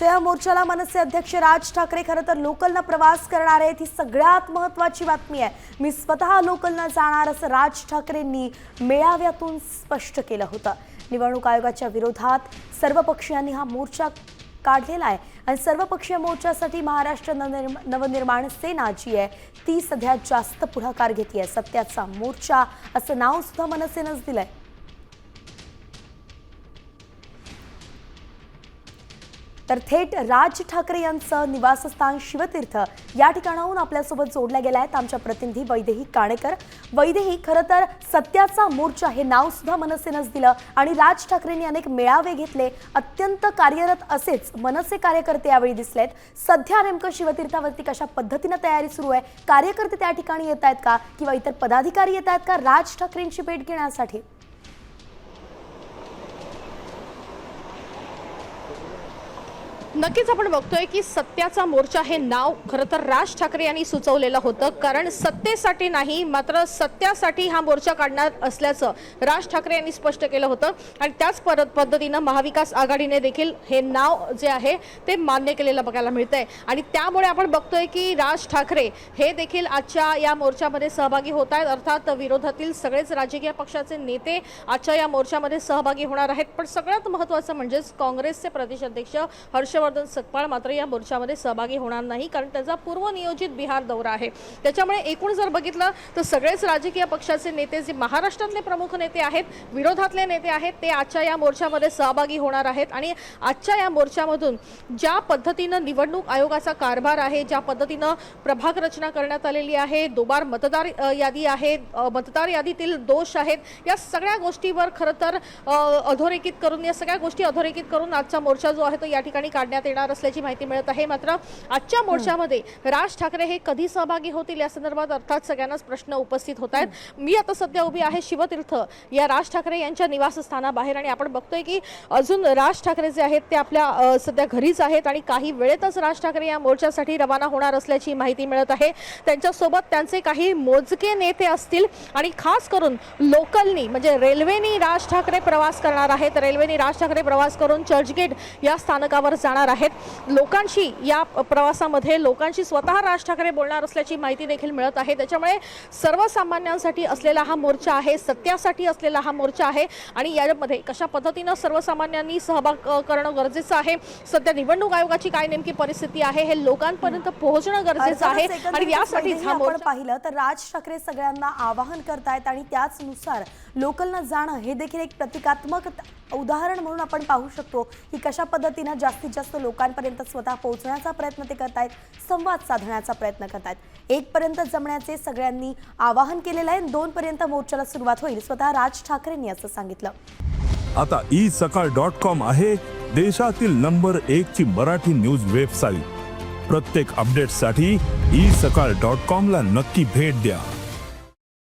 आजच्या या मोर्चाला मनसे अध्यक्ष राज ठाकरे खरं तर लोकलनं प्रवास करणार आहेत। ही सगळ्यात महत्त्वाची बातमी आहे। मी स्वतः लोकलनं जाणार असं राज ठाकरेंनी मेळाव्यातून स्पष्ट केलं होतं। निवडणूक आयोगाच्या विरोधात सर्व पक्षीयांनी हा मोर्चा काढलेला आहे आणि सर्वपक्षीय मोर्चासाठी महाराष्ट्र नवनिर्माण सेना जी आहे ती सध्या जास्त पुढाकार घेते। सत्याचा मोर्चा असं नाव सुद्धा मनसेनंच दिलंय। तर थेट राज ठाकरे यांचं निवासस्थान शिवतीर्थ या ठिकाणाहून आपल्यासोबत जोडल्या गेल्या आहेत आमच्या प्रतिनिधी वैदेही काणेकर। वैदेही, खरं तर सत्याचा मोर्चा हे नाव सुद्धा मनसेनंच दिलं आणि राज ठाकरेंनी अनेक मेळावे घेतले। अत्यंत कार्यरत असेच मनसे कार्यकर्ते यावेळी दिसलेत। सध्या नेमकं शिवतीर्थावरती कशा पद्धतीने तयारी सुरू आहे? कार्यकर्ते त्या ठिकाणी येत आहेत का किंवा इतर पदाधिकारी येत आहेत का राज ठाकरेंची भेट घेण्यासाठी? नक्कीच आपण बघतोय की सत्याचा मोर्चा हे नाव खरं तर राज ठाकरे यांनी सुचवलेलं होतं, कारण सत्तेसाठी नाही मात्र सत्यासाठी हा मोर्चा काढणार असल्याचं राज ठाकरे यांनी स्पष्ट केलं होतं आणि त्याच पद्धतीनं महाविकास आघाडीने देखील हे नाव जे आहे ते मान्य केलेलं बघायला मिळतंय आणि त्यामुळे आपण बघतोय की राज ठाकरे हे देखील आजच्या या मोर्चामध्ये सहभागी होत आहेत। अर्थात विरोधातील सगळेच राजकीय पक्षाचे नेते आजच्या या मोर्चामध्ये सहभागी होणार आहेत, पण सगळ्यात महत्त्वाचं म्हणजे काँग्रेसचे प्रदेशाध्यक्ष हर्षवर्धन सकपाळ मात्र या मोर्चामध्ये सहभागी होणार नाही, कारण त्याचा पूर्वनियोजित बिहार दौरा आहे। त्याच्यामुळे एकूण जर बघितलं तर सगळेच राजकीय पक्षाचे नेते जे महाराष्ट्रातले प्रमुख नेते आहेत, विरोधातले नेते आहेत, ते आजच्या या मोर्चामध्ये सहभागी होणार आहेत आणि आजच्या या मोर्चामधून ज्या पद्धतीनं निवडणूक आयोगाचा कारभार आहे, ज्या पद्धतीनं प्रभाग रचना करण्यात आलेली आहे, दोबार मतदार यादी आहे, मतदार यादीतील दोष आहेत, या सगळ्या गोष्टीवर खरं तर अधोरेखित करून या सगळ्या गोष्टी अधोरेखित करून आजचा मोर्चा जो आहे तो या ठिकाणी काढण्यात येणार असल्याची माहिती मिळत आहे। मात्र आजच्या मोर्चामध्ये राज ठाकरे हे कधी सहभागी होतील या संदर्भात अर्थात सगळ्यांनाच प्रश्न उपस्थित होत आहेत। मी आता सध्या उभी आहे शिवतीर्थ या राज ठाकरे यांच्या निवासस्थानाबाहेर आणि आपण बघतोय की अजून राज ठाकरे जे आहेत ते आपल्या सध्या घरीच आहेत आणि काही वेळेतच राज ठाकरे या मोर्चासाठी रवाना होणार असल्याची माहिती मिळत आहे। त्यांच्यासोबत त्यांचे काही मोजके नेते असतील आणि खास करून लोकलनी म्हणजे रेल्वेनी राज ठाकरे प्रवास करणार आहेत। रेल्वेनी राज ठाकरे प्रवास करून चर्चगेट या स्थानकावर जाणार आहेत। लोकांशी या प्रवासामध्ये लोकांशी स्वतः राज ठाकरे बोलणार असल्याची माहिती देखील मिळत आहे। त्याच्यामुळे सर्वसामान्यांसाठी असलेला हा मोर्चा आहे, सत्यासाठी असलेला हा मोर्चा आहे आणि यामध्ये कशा पद्धतीने सर्वसामान्यांनी सहभाग करणं गरजेचं आहे, सध्या निवडणूक आयोगाची काय नेमकी परिस्थिती आहे हे लोकांपर्यंत पोहोचणं गरजेचं आहे आणि यासाठी हा मोर्चा पाहिलं तर राज ठाकरे सगळ्यांना आवाहन करतायत आणि त्याचनुसार लोकलनं जाणं हे देखील एक प्रतिकात्मक उदाहरण म्हणून आपण पाहू शकतो की कशा पद्धतीने जास्तीत जास्त लोकांपर्यंत स्वतः पोहोचण्याचा प्रयत्न ते करतायत, संवाद साधण्याचा प्रयत्न करतायत। 1 पर्यंत जमण्याचे सगळ्यांनी आवाहन केलेलं आहे। 2 पर्यंत मोर्चाला सुरुवात होईल, स्वतः राज ठाकरेंनी असं सांगितलं। आता isakal.com आहे देशातील नंबर 1 ची मराठी न्यूज वेबसाईट। प्रत्येक अपडेटसाठी isakal.com ला नक्की भेट द्या।